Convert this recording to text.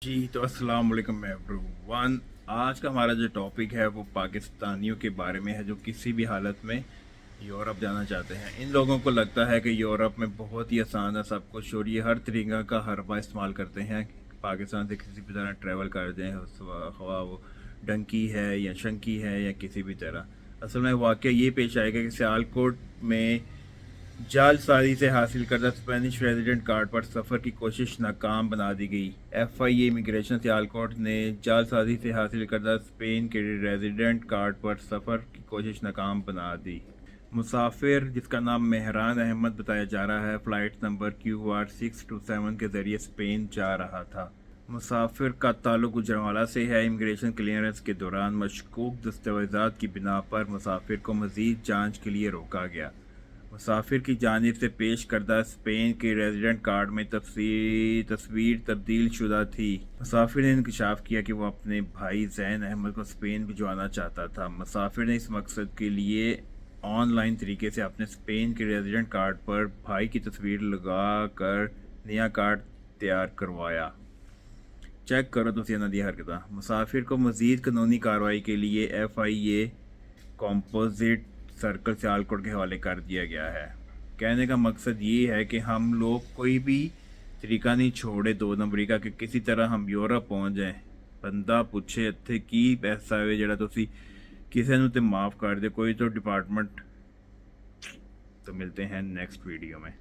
जी तो अस्सलाम वालेकुम एवरीवन। आज का हमारा जो टॉपिक है वो पाकिस्तानियों के बारे में है जो किसी भी हालत में यूरोप जाना चाहते हैं। इन लोगों को लगता है कि यूरोप में बहुत ही आसान है सब कुछ और ये हर तरीक़ा का हरबा इस्तेमाल करते हैं पाकिस्तान से किसी भी तरह ट्रैवल कर दें, ख्वाह वो डंकी है या शंकी है या किसी भी तरह। असल में वाक़या ये पेश आएगा कि सियालकोट में जालसाजी से हासिल करदा स्पेनिश रेजिडेंट कार्ड पर सफ़र की कोशिश नाकाम बना दी गई। FIA इमिग्रेशन सियालकोट ने जालसाजी से हासिल करदा स्पेन के रेजिडेंट कार्ड पर सफ़र की कोशिश नाकाम बना दी। मुसाफिर जिसका नाम मेहरान अहमद बताया जा रहा है फ़्लाइट नंबर QR627 के ज़रिए स्पेन जा रहा था। मुसाफिर का ताल्लुक गुजरांवाला से है। इमिग्रेशन क्लियरेंस के दौरान मशकूक दस्तावेज़ात की बिना पर मुसाफिर को मज़ीद जांच के लिए रोका गया। मुसाफिर की जानिब से पेश करदा स्पेन के रेजिडेंट कार्ड में तस्वीर तब्दील शुदा थी। मुसाफिर ने इंकशाफ किया कि वो अपने भाई ज़ैन अहमद को स्पेन भिजवाना चाहता था। मुसाफिर ने इस मकसद के लिए ऑनलाइन तरीके से अपने स्पेन के रेजिडेंट कार्ड पर भाई की तस्वीर लगा कर नया कार्ड तैयार करवाया। चेक करो तो इन्हां दी हरकतां। मुसाफिर को मज़ीद कानूनी कार्रवाई के लिए FIA कॉम्पोजिट सर्कल सियालकोट के हवाले कर दिया गया है। कहने का मकसद ये है कि हम लोग कोई भी तरीका नहीं छोड़े 2 नंबरी का कि किसी तरह हम यूरोप पहुँच जाएं। बंदा पूछे इत्थे की पैसा है जिहड़ा तुसी किसी नूं ते माफ़ कर दे कोई तो डिपार्टमेंट। तो मिलते हैं नेक्स्ट वीडियो में।